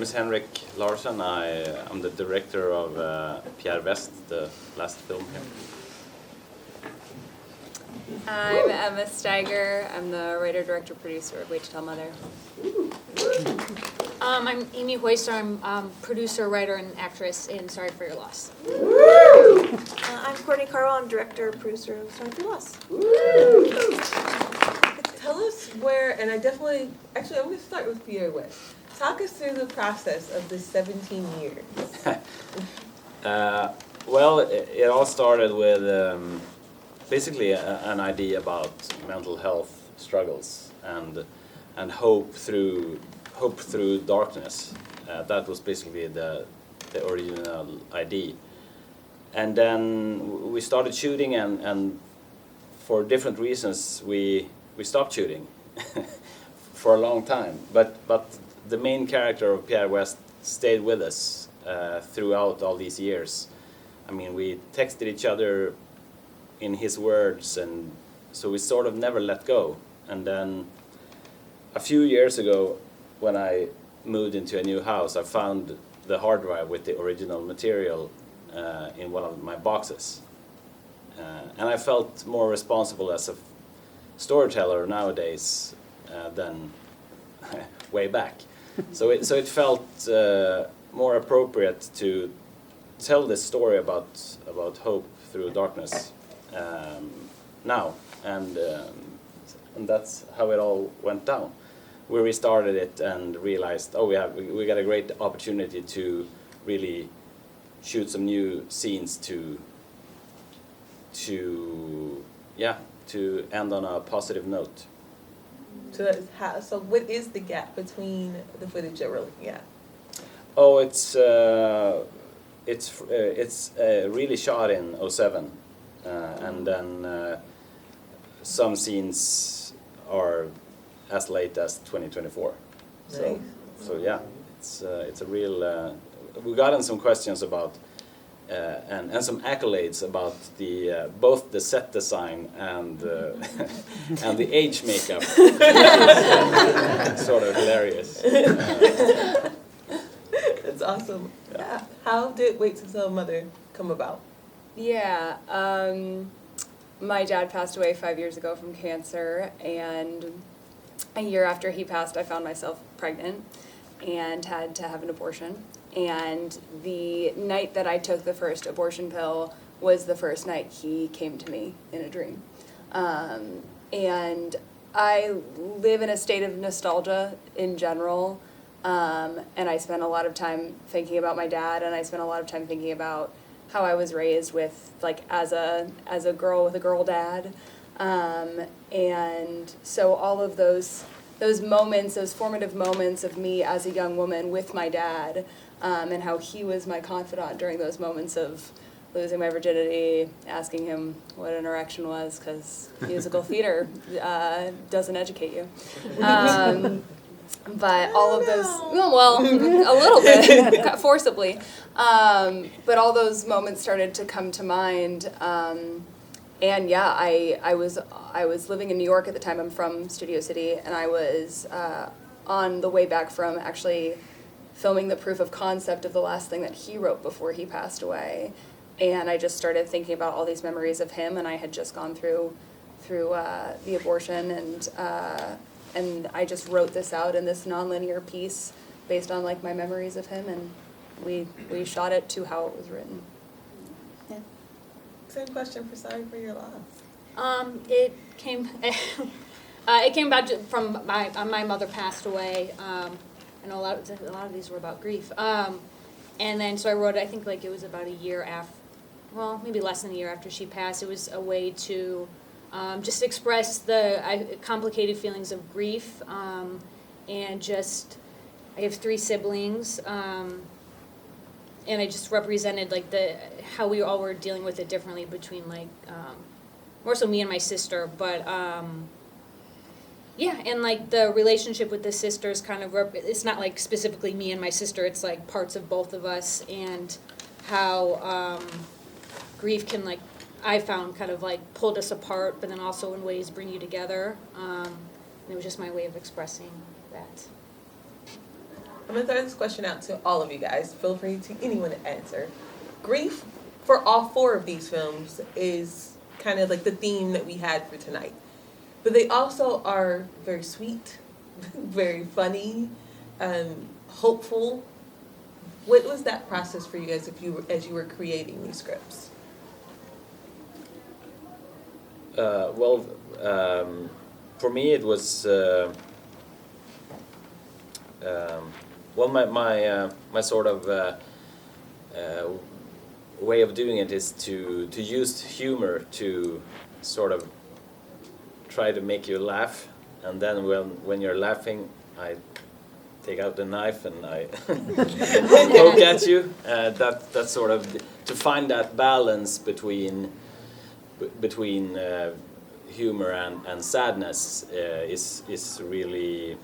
name is Henrik Larsson. I'm the director of Pierre, the last film here. I'm Emma Steiger. I'm the writer, director, producer of Wait to Tell Mother. I'm Amy Haeussler. I'm producer, writer, and actress in Sorry for Your Loss. I'm Courtney Karwal. I'm director, producer of Sorry for Your Loss. Tell us where, and I'm going to start with Pierre West. Talk us through the process of the 17 years. Well, it all started with basically an idea about mental health struggles and hope through darkness. That was basically the original idea. And then we started shooting, and for different reasons we stopped shooting for a long time. But the main character of Pierre West stayed with us throughout all these years. I mean, we texted each other in his words, and so we sort of never let go. And then a few years ago, when I moved into a new house, I found the hard drive with the original material in one of my boxes. And I felt more responsible as a storyteller nowadays than way back. So it felt more appropriate to tell this story about hope through darkness now, and that's how it all went down. We restarted it and realized, we got a great opportunity to really shoot some new scenes to end on a positive note. So what is the gap between the footage that we're looking at? Oh, it's really shot in 2007, and then some scenes are as late as 2024. Nice. So yeah, it's a real. We got in some questions about and some accolades about both the set design and and the age makeup, which is sort of hilarious. That's awesome. Yeah. How did Wait to Tell Mother come about? Yeah, my dad passed away 5 years ago from cancer, and a year after he passed, I found myself pregnant and had to have an abortion. And the night that I took the first abortion pill was the first night he came to me in a dream. And I live in a state of nostalgia in general, and I spent a lot of time thinking about my dad, and I spent a lot of time thinking about how I was raised with, like, as a girl with a girl dad. And so all of those moments, those formative moments of me as a young woman with my dad, and how he was my confidant during those moments of losing my virginity, asking him what an erection was, because musical theater doesn't educate you. But all of those, well, a little bit, forcibly. But all those moments started to come to mind. And yeah, I was living in New York at the time. I'm from Studio City, and I was on the way back from actually filming the proof of concept of the last thing that he wrote before he passed away. And I just started thinking about all these memories of him, and I had just gone through the abortion, and I just wrote this out in this nonlinear piece based on, like, my memories of him, and we shot it to how it was written. Yeah. Same question for Sorry for Your Loss. It came about from my mother passed away. I know a lot of these were about grief. And then so I wrote it, I think, like, it was about a year after, well, maybe less than a year after she passed. It was a way to just express the complicated feelings of grief, and just, I have 3 siblings, and I just represented, like, how we all were dealing with it differently between, like, more so me and my sister, but yeah, and, like, the relationship with the sisters kind of, it's not, like, specifically me and my sister, it's, like, parts of both of us, and how grief can, like, I found kind of, like, pulled us apart, but then also in ways bring you together. And it was just my way of expressing that. I'm gonna throw this question out to all of you guys. Feel free to anyone to answer. Grief for all 4 of these films is kind of like the theme that we had for tonight. But they also are very sweet, very funny, hopeful. What was that process for you guys as you were creating these scripts? For me it was my sort of way of doing it is to use humor to sort of try to make you laugh, and then when you're laughing, I take out the knife and I poke at you. That sort of to find that balance between humor and sadness is really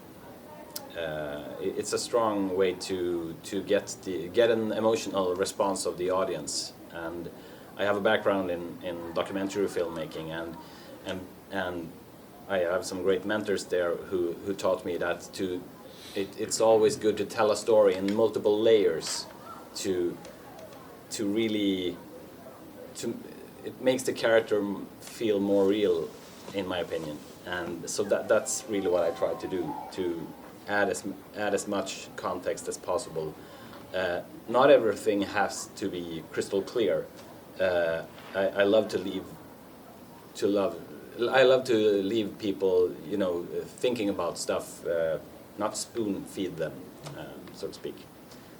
it's a strong way to get an emotional response of the audience. And I have a background in documentary filmmaking, and I have some great mentors there who taught me that it's always good to tell a story in multiple layers to really it makes the character feel more real, in my opinion. And so that's really what I try to do, to add as much context as possible. Not everything has to be crystal clear. I love to leave people, thinking about stuff, not spoon feed them, so to speak.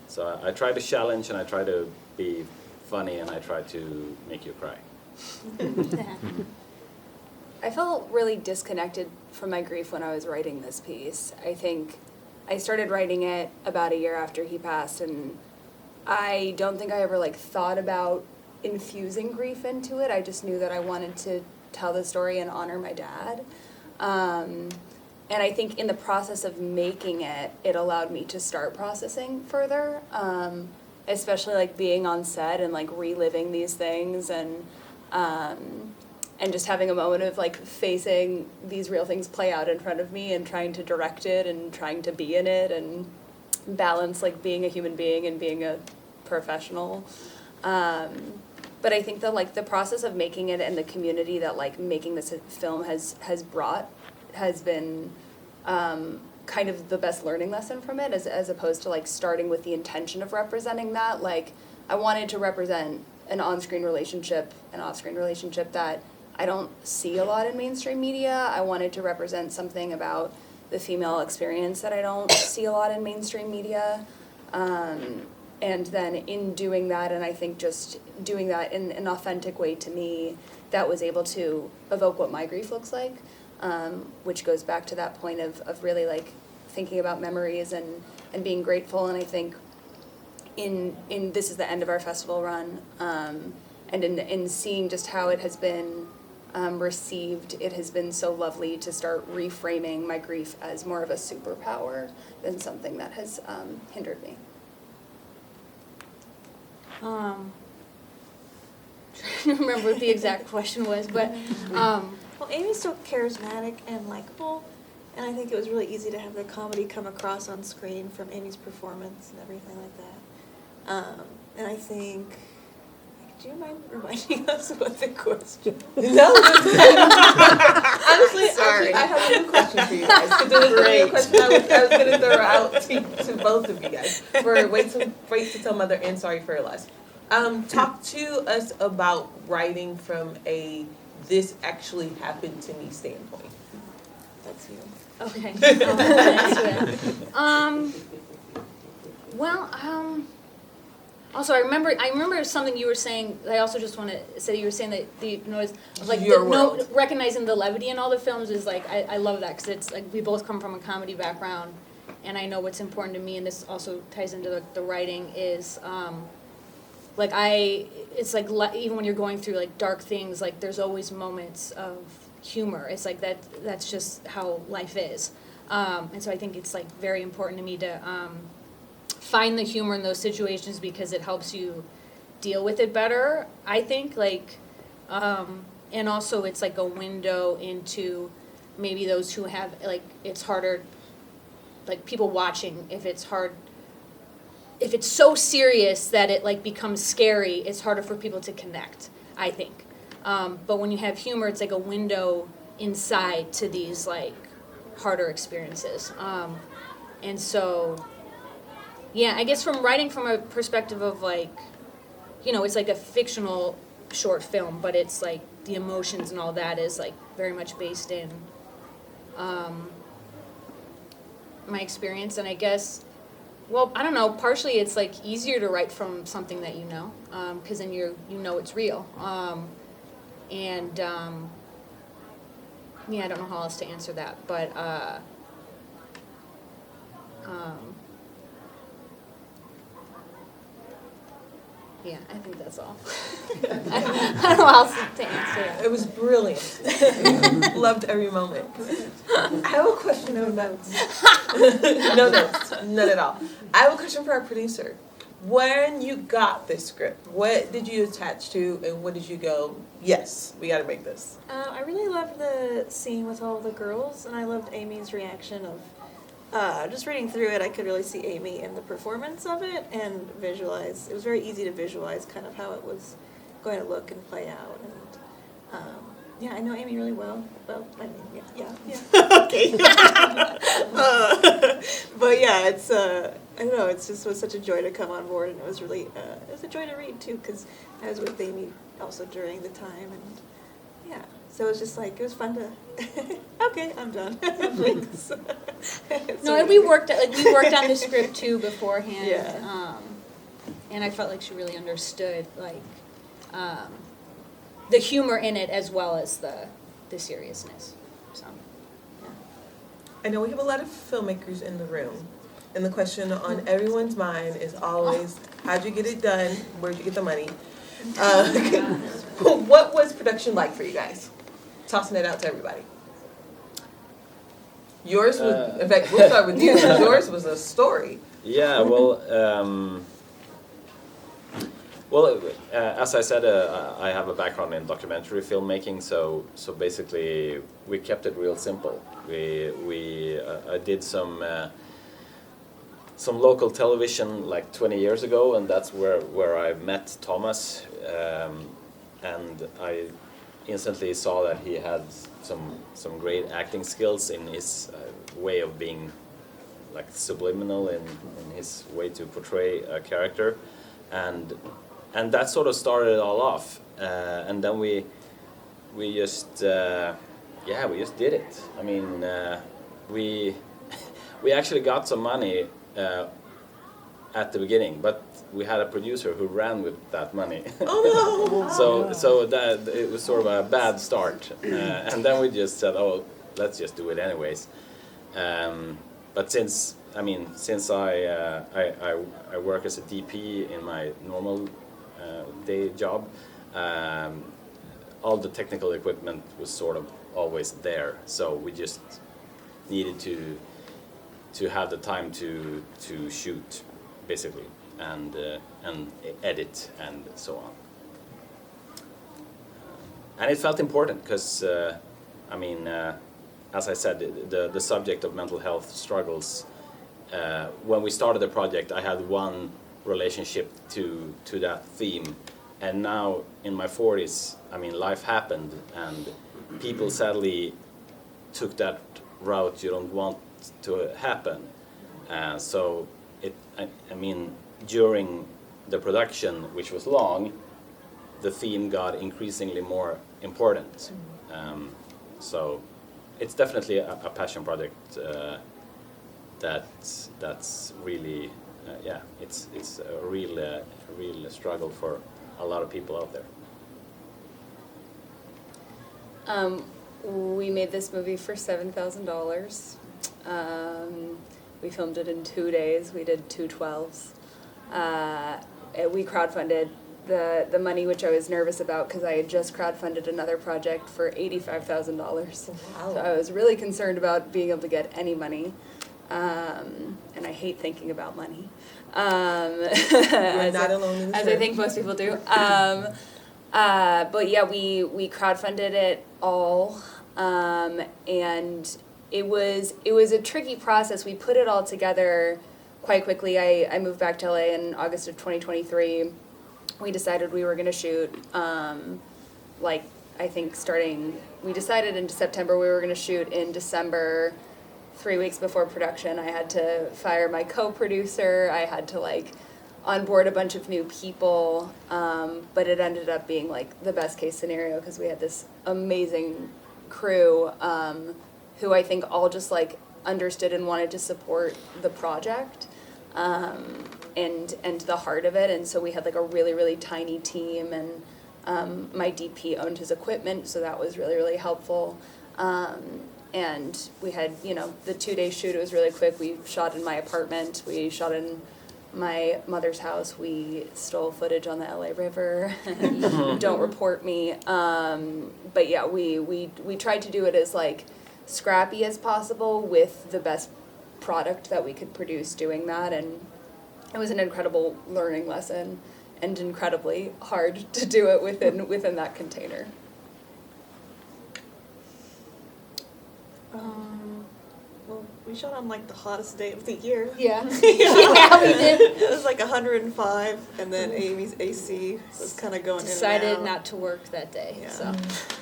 So I try to challenge, and I try to be funny, and I try to make you cry. I felt really disconnected from my grief when I was writing this piece. I think I started writing it about a year after he passed, and I don't think I ever thought about infusing grief into it. I just knew that I wanted to tell the story and honor my dad. And I think in the process of making it, it allowed me to start processing further, especially being on set and reliving these things, and just having a moment of facing these real things play out in front of me and trying to direct it and trying to be in it and balance being a human being and being a professional. But I think the process of making it and the community that making this film has brought has been kind of the best learning lesson from it, as opposed to starting with the intention of representing that. I wanted to represent an on-screen relationship, an off-screen relationship that I don't see a lot in mainstream media. I wanted to represent something about the female experience that I don't see a lot in mainstream media. And then in doing that, and I think just doing that in an authentic way to me, that was able to evoke what my grief looks like, which goes back to that point of really thinking about memories and being grateful. And I think in this is the end of our festival run, and in seeing just how it has been received, it has been so lovely to start reframing my grief as more of a superpower than something that has hindered me. Trying to remember what the exact question was, but Well, Amy's so charismatic and likable, and I think it was really easy to have the comedy come across on screen from Amy's performance and everything like that. And I think, do you mind reminding us what the question? No. Honestly, I have a new question for you guys. Because it was a question I was going to throw out to both of you guys for Wait to Tell Mother and Sorry for Your Loss. Talk to us about writing from a this actually happened to me standpoint. That's you. okay. Also, I remember something you were saying. I also just want to say you were saying that the noise, recognizing the levity in all the films is I love that, because it's we both come from a comedy background, and I know what's important to me, and this also ties into the writing is, even when you're going through dark things, there's always moments of humor. It's that's just how life is, and so I think it's very important to me to find the humor in those situations, because it helps you deal with it better, I think, and also it's a window into maybe those who have, it's harder, people watching, if it's hard if it's so serious that it like becomes scary, it's harder for people to connect, I think. But when you have humor, it's like a window inside to these like harder experiences. And so, yeah, I guess from writing from a perspective of like, you know, it's like a fictional short film, but it's like the emotions and all that is like very much based in my experience. And I guess, well, I don't know, partially it's like easier to write from something that you know, because then you know it's real. Yeah, I don't know how else to answer that, but yeah, I think that's all. I don't know how else to answer that. It was brilliant. Loved every moment. I have a question. No notes. No notes, none at all. I have a question for our producer. When you got this script, what did you attach to, and what did you go, yes, we got to make this? I really loved the scene with all the girls, and I loved Amy's reaction of, just reading through it, I could really see Amy in the performance of it and visualize. It was very easy to visualize kind of how it was going to look and play out. And yeah, I know Amy really well. Well, I mean, yeah. Okay. But yeah, it's, I don't know, it just was such a joy to come on board, and it was really, it was a joy to read too, because I was with Amy also during the time, and yeah. So it was just like, it was fun to, okay, I'm done. Thanks. No, and we worked on the script too beforehand. Yeah. And I felt like she really understood like the humor in it as well as the seriousness. So yeah. I know we have a lot of filmmakers in the room, and the question on everyone's mind is always, how'd you get it done? Where'd you get the money? What was production like for you guys? Tossing it out to everybody. Yours was, in fact, we'll start with you. Yours was a story. Yeah, well, as I said, I have a background in documentary filmmaking, so basically we kept it real simple. I did some local television like 20 years ago, and that's where I met Thomas, and I instantly saw that he had some great acting skills in his way of being like subliminal in his way to portray a character, and that sort of started it all off, and then we just did it. I mean, we actually got some money at the beginning, but we had a producer who ran with that money. Oh no! So that it was sort of a bad start, and then we just said, oh, let's just do it anyways. But since I work as a DP in my normal day job, all the technical equipment was sort of always there. So we just needed to have the time to shoot, basically, and edit and so on. And it felt important because, as I said, the subject of mental health struggles. When we started the project, I had one relationship to that theme, and now in my 40s, life happened, and people sadly took that route you don't want to happen. So during the production, which was long, the theme got increasingly more important. So it's definitely a passion project that's really it's a real struggle for a lot of people out there. We made this movie for $7,000. We filmed it in 2 days. We did 2 12s. We crowdfunded the money, which I was nervous about because I had just crowdfunded another project for $85,000. Wow. So I was really concerned about being able to get any money. And I hate thinking about money. You're not alone in this as I think most people do. But yeah, we crowdfunded it all, and it was a tricky process. We put it all together quite quickly, I moved back to LA in August of 2023. We decided we were going to shoot, I think we decided in September we were going to shoot in December. 3 weeks before production, I had to fire my co-producer. I had to onboard a bunch of new people, but it ended up being the best case scenario because we had this amazing crew who I think all just understood and wanted to support the project and the heart of it. And so we had a really, really tiny team, and my DP owned his equipment, so that was really, really helpful. And we had, the 2-day shoot. It was really quick. We shot in my apartment. We shot in my mother's house. We stole footage on the LA River. Don't report me. But yeah, we tried to do it as scrappy as possible with the best product that we could produce doing that. And it was an incredible learning lesson and incredibly hard to do it within that container. Well, we shot on the hottest day of the year. Yeah. Yeah, we did. It was 105, and then Amy's AC was kind of going Decided in and out. not to work that day, Yeah. so.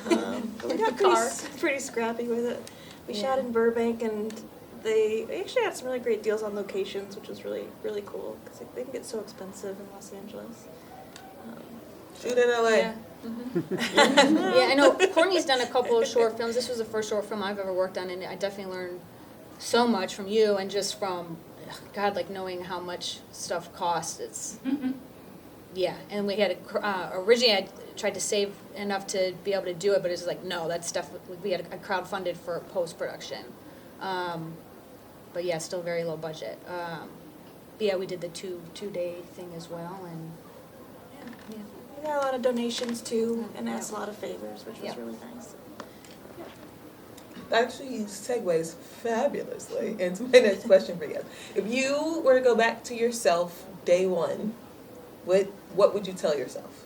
But we got Car. pretty scrappy with it. We shot Yeah. in Burbank, and they actually had some really great deals on locations, which was really, really cool, because they can get so expensive in Los Angeles. Shoot in LA. Yeah. Yeah, I know Courtney's done a couple of short films. This was the first short film I've ever worked on, and I definitely learned so much from you and just from, God, knowing how much stuff costs. It's, yeah. And we had originally I tried to save enough to be able to do it, but it's no, that stuff, we had a crowdfunded for post-production. But yeah, still very low budget. But yeah, we did the two-day thing as well, and yeah. We got a lot of donations too, and asked a lot of favors, which was Yeah. really nice. Actually segues fabulously into my next question for you. If you were to go back to yourself day one, what would you tell yourself?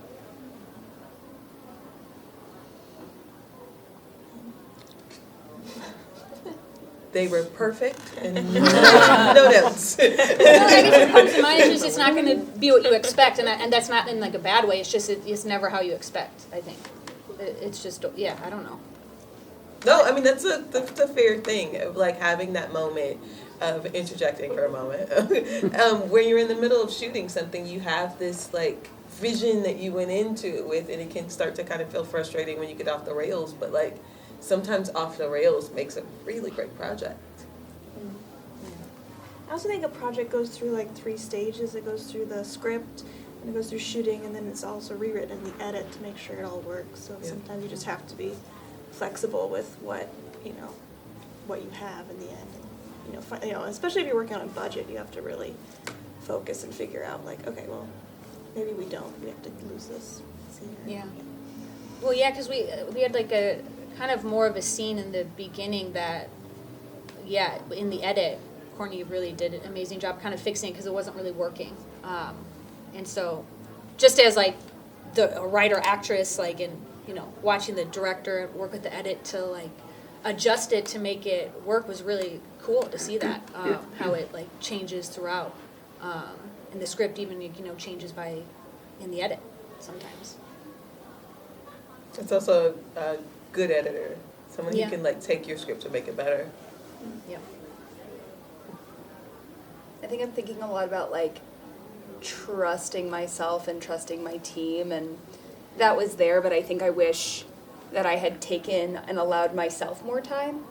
They were perfect and no notes. Well, I guess what comes to mind is just it's not going to be what you expect, and that's not in a bad way. It's just it's never how you expect. I think it's just I don't know. No, I mean that's a fair thing of having that moment of interjecting for a moment. When you're in the middle of shooting something, you have this vision that you went into it with, and it can start to kind of feel frustrating when you get off the rails. But sometimes off the rails makes a really great project. I also think a project goes through 3 stages. It goes through the script, and it goes through shooting, and then it's also rewritten in the edit to make sure it all works. So Yeah. sometimes you just have to be flexible with what you have in the end. And, especially if you're working on a budget, you have to really focus and figure out okay, well, maybe we don't. We have to lose this scene. Yeah. Well, yeah, because we had a kind of more of a scene in the beginning that, in the edit, Courtney really did an amazing job kind of fixing it because it wasn't really working. And so, just as a writer actress, watching the director work with the edit to adjust it to make it work was really cool to see that how it changes throughout, and the script even changes in the edit sometimes. It's also a good editor, someone Yeah. who can take your script and make it better. Yeah. I think I'm thinking a lot about trusting myself and trusting my team, and that was there, but I think I wish that I had taken and allowed myself more time.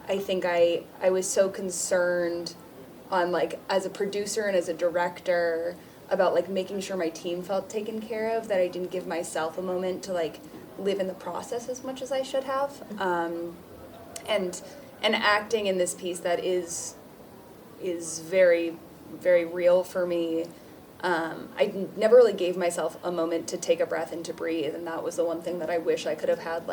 I think I was so concerned on as a producer and as a director about making sure my team felt taken care of that I didn't give myself a moment to live in the process as much as I should have. And acting in this piece that is very, very real for me. I never really gave myself a moment to take a breath and to breathe, and that was the one thing that I wish I could have had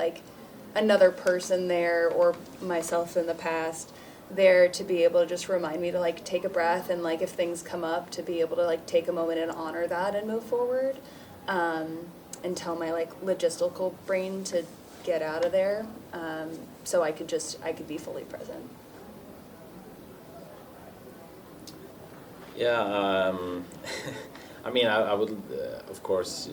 another person there or myself in the past there to be able to just remind me to take a breath and if things come up to be able to take a moment and honor that and move forward, and tell my logistical brain to get out of there, so I could be fully present. Yeah, I mean, I would, of course,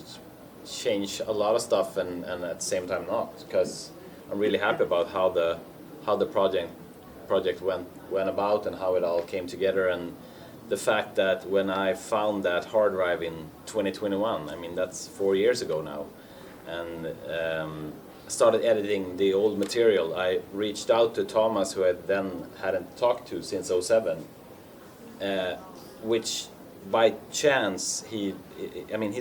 change a lot of stuff, and at the same time not, because I'm really happy about how the project went about and how it all came together, and the fact that when I found that hard drive in 2021, I mean, that's 4 years ago now, and started editing the old material. I reached out to Thomas, who I then hadn't talked to since '07, which by chance he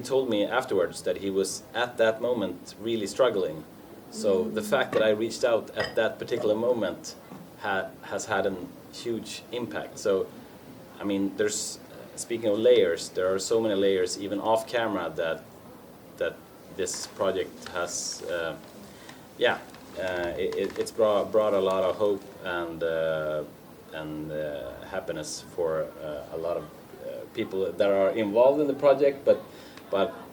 told me afterwards that he was at that moment really struggling. So the fact that I reached out at that particular moment has had a huge impact. So I mean, speaking of layers, there are so many layers even off camera that this project has it's brought a lot of hope and happiness for a lot of people that are involved in the project, but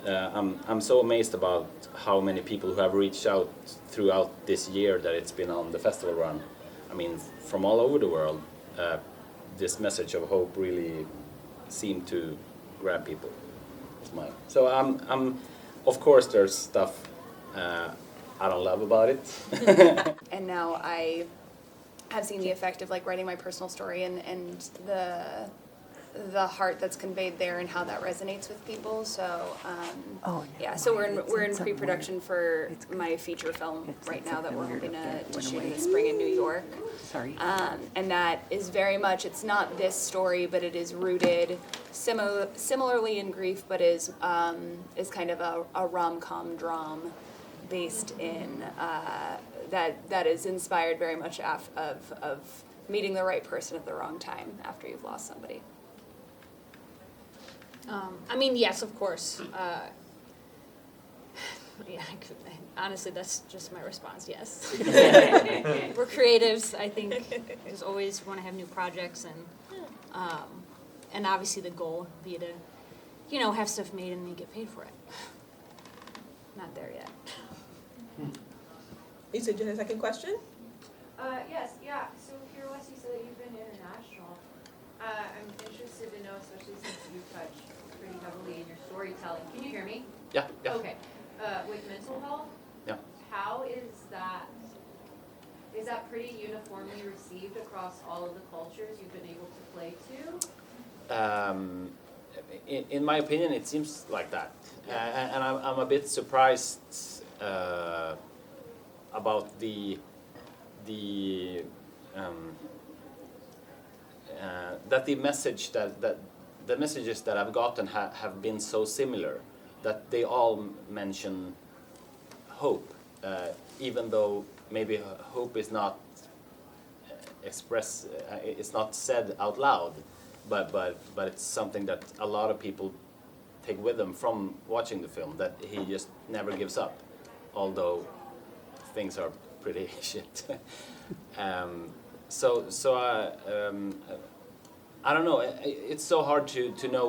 I'm so amazed about how many people who have reached out throughout this year that it's been on the festival run. I mean, from all over the world, this message of hope really seemed to grab people. So I'm of course there's stuff I don't love about it. And now I have seen the effect of like writing my personal story and the heart that's conveyed there and how that resonates with people. So so we're in pre-production for my feature film right now that we're hoping to shoot in the spring in New York. Sorry. And that is very much, it's not this story, but it is rooted similarly in grief, but is kind of a rom-com dram based in that is inspired very much of meeting the right person at the wrong time after you've lost somebody. I mean, yes, of course. Honestly, that's just my response, yes. We're creatives, I think. Just always want to have new projects, and obviously the goal would be to, have stuff made and then get paid for it. Not there yet. You said you had a second question? Yes, yeah. So here, Wes, you said that you've been international. I'm interested to know, especially since you touch pretty heavily in your storytelling. Can you hear me? Yeah. Okay. With mental health, Yeah. how is that pretty uniformly received across all of the cultures you've been able to play to? In my opinion, it seems like that, and I'm a bit surprised about that the messages that I've gotten have been so similar, that they all mention hope, even though maybe hope is not expressed, it's not said out loud, but it's something that a lot of people take with them from watching the film, that he just never gives up, although things are pretty shit. I don't know. It's so hard to know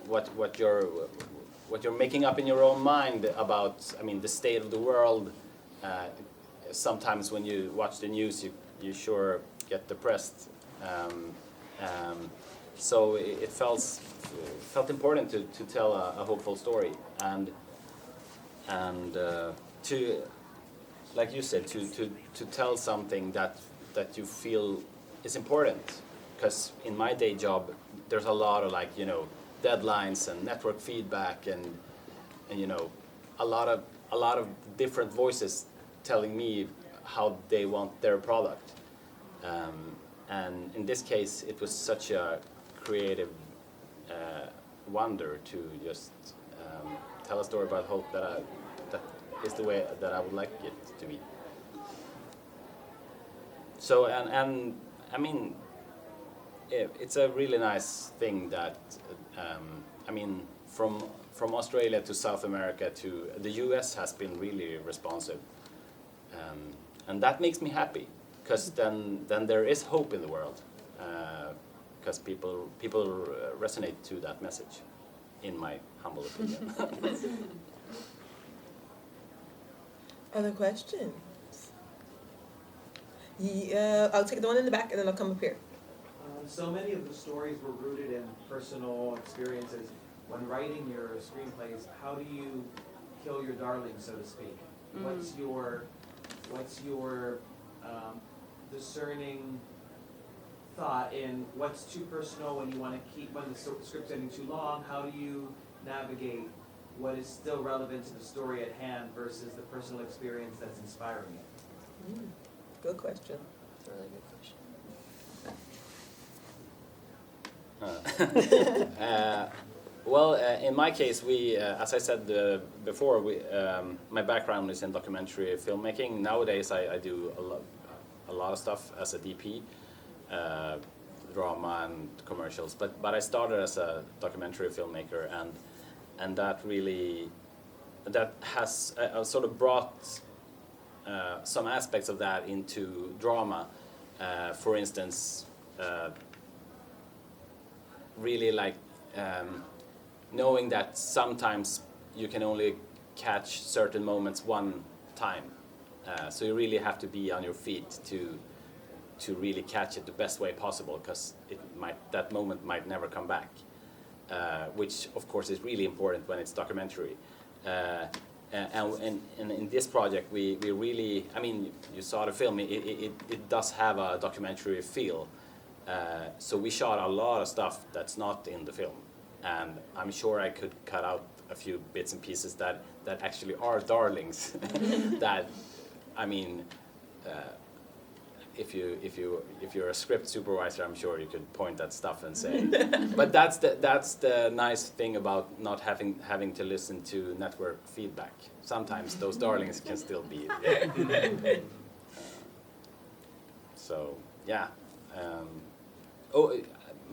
what you're making up in your own mind about. I mean, the state of the world. Sometimes when you watch the news, you sure get depressed. So it felt important to tell a hopeful story and to, like you said, to tell something that you feel is important. Because in my day job, there's a lot of deadlines and network feedback and a lot of different voices telling me how they want their product. And in this case, it was such a creative wonder to just tell a story about hope that is the way that I would like it to be. So and I mean, it's a really nice thing that from Australia to South America to the US has been really responsive, and that makes me happy, because then there is hope in the world, because people resonate to that message, in my humble opinion. Other questions? Yeah, I'll take the one in the back and then I'll come up here. when so many of the stories were rooted in personal experiences, when writing your screenplays, how do you kill your darling, so to speak? What's your discerning thought in what's too personal when you want to keep, when the script's getting too long? How do you navigate what is still relevant to the story at hand versus the personal experience that's inspiring it? Good question. That's a really good question. Well, in my case, as I said before, my background is in documentary filmmaking. Nowadays, I do a lot of stuff as a DP, drama and commercials. But I started as a documentary filmmaker, and that has sort of brought some aspects of that into drama. For instance, really like knowing that sometimes you can only catch certain moments one time. So you really have to be on your feet to really catch it the best way possible, because that moment might never come back, which of course is really important when it's documentary. And in this project, we really, I mean, you saw the film, it does have a documentary feel. So we shot a lot of stuff that's not in the film. And I'm sure I could cut out a few bits and pieces that actually are darlings. That, I mean, if you're a script supervisor, I'm sure you could point at stuff and say. But that's the nice thing about not having to listen to network feedback. Sometimes those darlings can still be there. So yeah.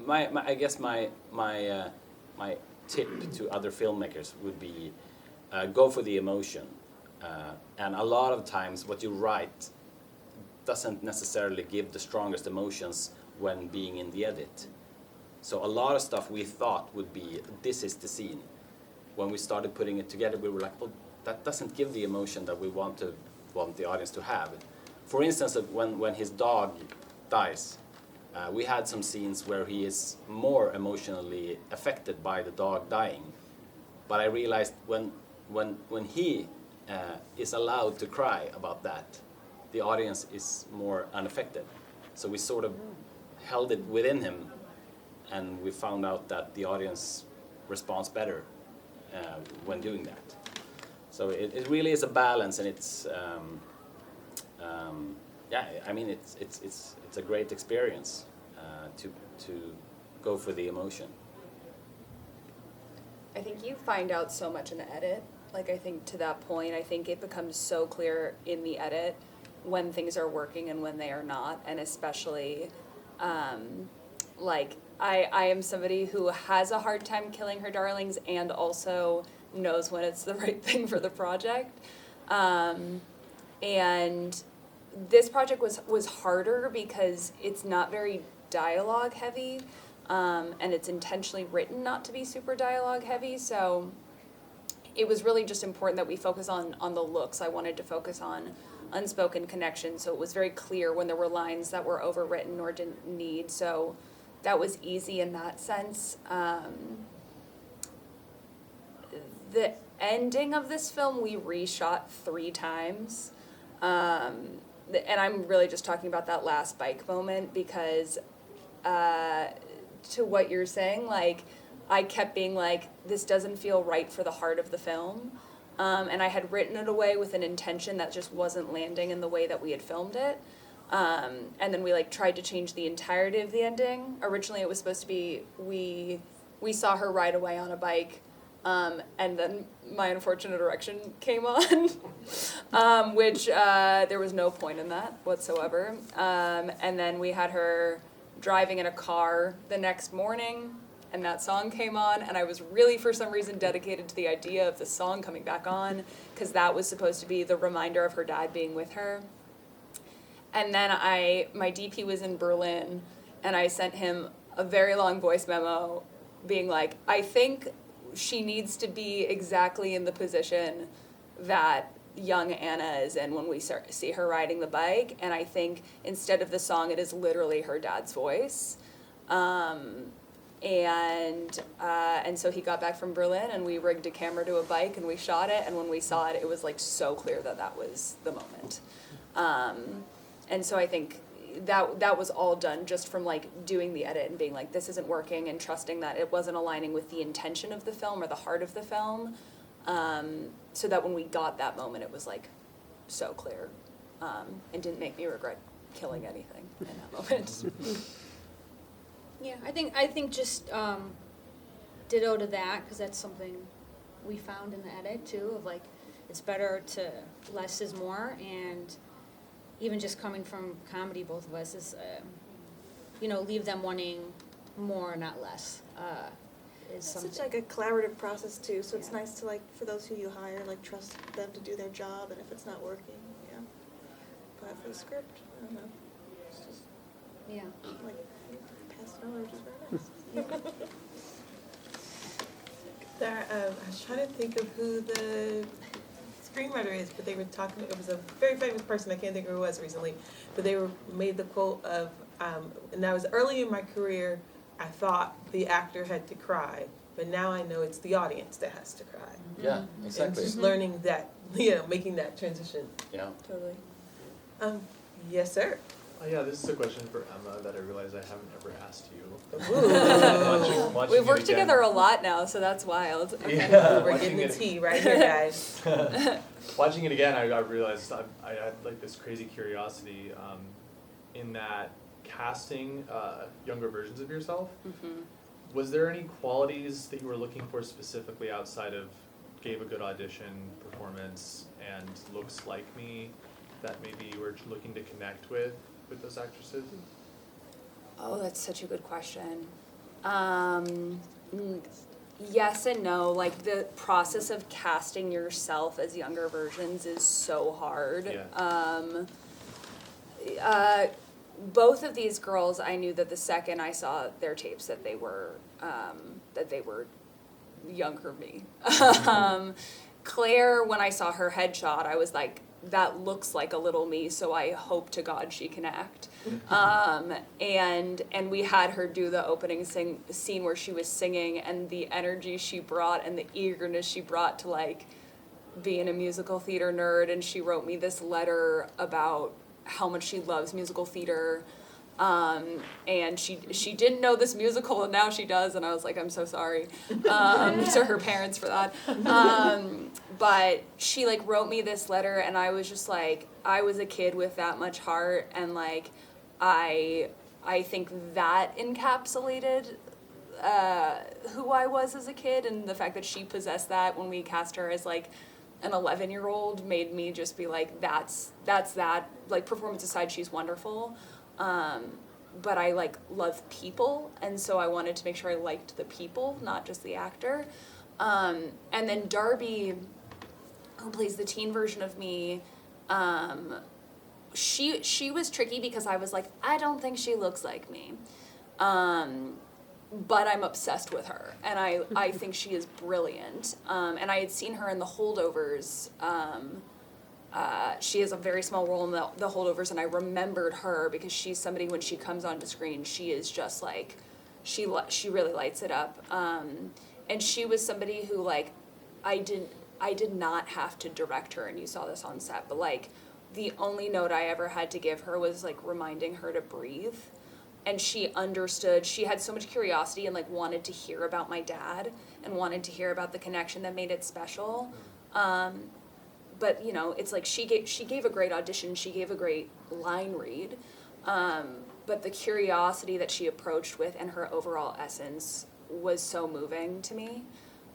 I guess my tip to other filmmakers would be go for the emotion. And a lot of times what you write doesn't necessarily give the strongest emotions when being in the edit. So a lot of stuff we thought would be, this is the scene. When we started putting it together, we were like, well, that doesn't give the emotion that we want the audience to have. For instance, when his dog dies, we had some scenes where he is more emotionally affected by the dog dying. But I realized when he is allowed to cry about that, the audience is more unaffected. So we sort of held it within him, and we found out that the audience responds better when doing that. So it really is a balance, and it's yeah. I mean, it's a great experience to go for the emotion. I think you find out so much in the edit. Like, I think to that point, I think it becomes so clear in the edit when things are working and when they are not, and especially, like, I am somebody who has a hard time killing her darlings and also knows when it's the right thing for the project. And this project was harder because it's not very dialogue heavy, and it's intentionally written not to be super dialogue heavy, so it was really just important that we focus on the looks. I wanted to focus on unspoken connection, so it was very clear when there were lines that were overwritten or didn't need, so that was easy in that sense. The ending of this film we reshot 3 times, and I'm really just talking about that last bike moment because to what you're saying, like, I kept being like, this doesn't feel right for the heart of the film. And I had written it away with an intention that just wasn't landing in the way that we had filmed it. And then we like tried to change the entirety of the ending. Originally it was supposed to be, we saw her ride away on a bike, and then My Unfortunate Erection came on, which there was no point in that whatsoever. And then we had her driving in a car the next morning, and that song came on, and I was really, for some reason, dedicated to the idea of the song coming back on, because that was supposed to be the reminder of her dad being with her. And then my DP was in Berlin, and I sent him a very long voice memo being like, I think she needs to be exactly in the position that young Anna is in when we see her riding the bike, and I think instead of the song, it is literally her dad's voice. And so he got back from Berlin, and we rigged a camera to a bike, and we shot it, and when we saw it, it was like so clear that that was the moment. And so I think that was all done just from like doing the edit and being like, this isn't working, and trusting that it wasn't aligning with the intention of the film or the heart of the film, so that when we got that moment, it was like so clear, and didn't make me regret killing anything in that moment. Yeah, I think just ditto to that, because that's something we found in the edit too, of like, it's better to less is more, and even just coming from comedy, both of us, is, leave them wanting more, not less, is It's something. such like a collaborative process too, so it's nice to like, for those who you hire, like trust them to do their job, and if it's not working, yeah. But for the script, I don't know, it's just Yeah. like, pass it over, which is very nice. I was trying to think of who the screenwriter is, but they were talking, it was a very famous person, I can't think of who it was recently, but they made the quote of, and that was early in my career, I thought the actor had to cry, but now I know it's the audience that has to cry. Yeah, And exactly. just learning that, making that transition. Yeah. Totally. Yes, sir. Yeah, this is a question for Emma that I realize I haven't ever asked you. Ooh. We've worked together a lot now, so that's wild. Yeah, We're getting the tea right here, guys. Watching it again, I realized I had like this crazy curiosity in that casting younger versions of yourself. Mm-hmm. Was there any qualities that you were looking for specifically outside of gave a good audition, performance, and looks like me that maybe you were looking to connect with those actresses? Oh, that's such a good question. Yes and no. Like, the process of casting yourself as younger versions is so hard. Yeah. Both of these girls, I knew that the second I saw their tapes that they were younger me. Claire, when I saw her headshot, I was like, that looks like a little me, so I hope to God she can act. And we had her do the opening scene where she was singing, and the energy she brought and the eagerness she brought to like being a musical theater nerd, and she wrote me this letter about how much she loves musical theater. And she didn't know this musical, and now she does, and I was like, I'm so sorry to her parents for that. But she like wrote me this letter, and I was just like, I was a kid with that much heart, and like I think that encapsulated who I was as a kid, and the fact that she possessed that when we cast her as like an 11-year-old made me just be like, that's that. Like, performance aside, she's wonderful. But I like love people, and so I wanted to make sure I liked the people, not just the actor. And then Darby, who plays the teen version of me, she was tricky because I was like, I don't think she looks like me. But I'm obsessed with her, and I think she is brilliant. And I had seen her in The Holdovers. She has a very small role in the Holdovers, and I remembered her because she's somebody, when she comes onto screen, she is just like, she really lights it up. And she was somebody who, like, I did not have to direct her, and you saw this on set, but like, the only note I ever had to give her was like reminding her to breathe. And she understood, she had so much curiosity and like wanted to hear about my dad and wanted to hear about the connection that made it special. But it's like she gave a great audition, she gave a great line read, but the curiosity that she approached with and her overall essence was so moving to me,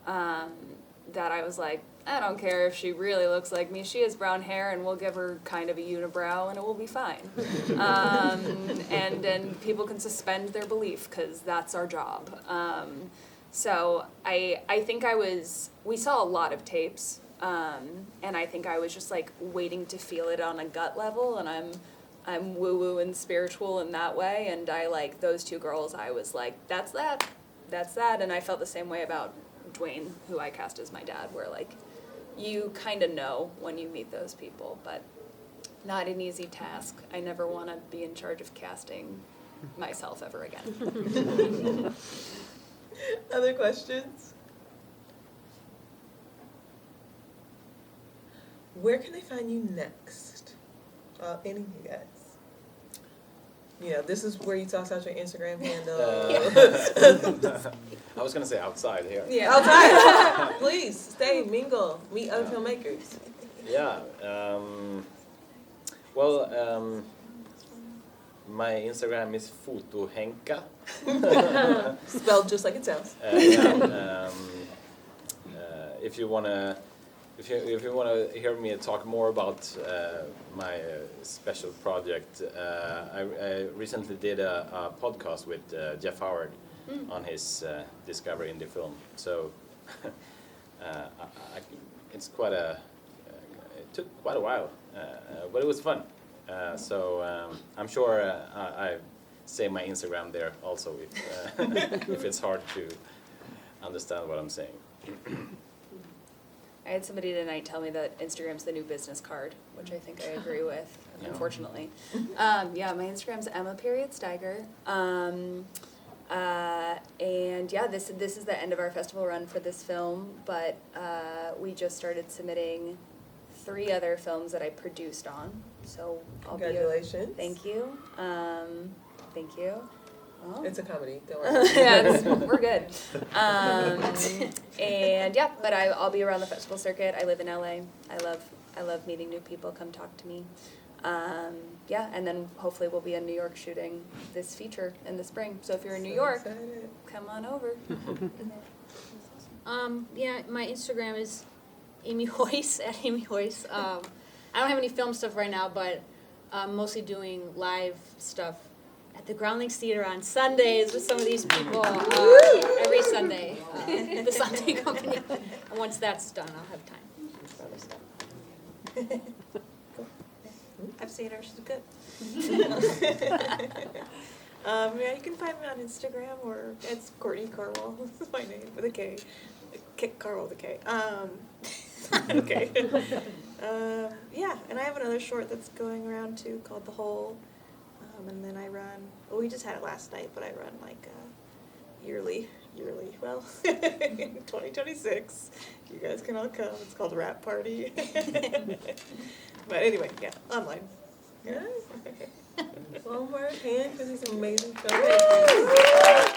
that I was like, I don't care if she really looks like me, she has brown hair and we'll give her kind of a unibrow and it will be fine. And then people can suspend their belief because that's our job. So I think we saw a lot of tapes. And I think I was just like waiting to feel it on a gut level, and I'm woo-woo and spiritual in that way, and I like those two girls, I was like, that's that, and I felt the same way about Dwayne, who I cast as my dad, where like, you kind of know when you meet those people, but not an easy task. I never want to be in charge of casting myself ever again. Other questions? Where can they find you next? Any of you guys? You know, this is where you toss out your Instagram handle. I was gonna say outside here. Yeah, outside. Please stay, mingle, meet other filmmakers. Yeah. My Instagram is fotohenka. Spelled just like it sounds. If you wanna hear me talk more about my special project, I recently did a podcast with Jeff Howard on his discovery in the film. So it's it took quite a while, but it was fun. I'm sure I say my Instagram there also if it's hard to understand what I'm saying. I had somebody tonight tell me that Instagram's the new business card, which I think I agree with, unfortunately. Yeah, my Instagram's Emma.Steiger. And yeah, this is the end of our festival run for this film, but we just started submitting 3 other films that I produced on. So Congratulations. Thank you. Thank you. Well, It's a comedy, don't worry. yeah, we're good. And yeah, but I'll be around the festival circuit. I live in LA. I love meeting new people. Come talk to me. Yeah, and then hopefully we'll be in New York shooting this feature in the spring. So if you're in New York, Excited. come on over. Yeah, my Instagram is Amy Haeussler, at Amy Haeussler. I don't have any film stuff right now, but I'm mostly doing live stuff at the Groundlings Theater on Sundays with some of these people every Sunday. The Sunday Company. And once that's done, I'll have time for other stuff. I've seen her, she's good. Yeah, you can find me on Instagram, or it's Courtney Karwal. This is my name with a K. Karwal with a K. Okay. Yeah, and I have another short that's going around too called The Hole. And then I run, well, we just had it last night, but I run like yearly, well, in 2026. You guys can all come. It's called Rap Party. But anyway, yeah, online. Yes. One more hand for these amazing filmmakers.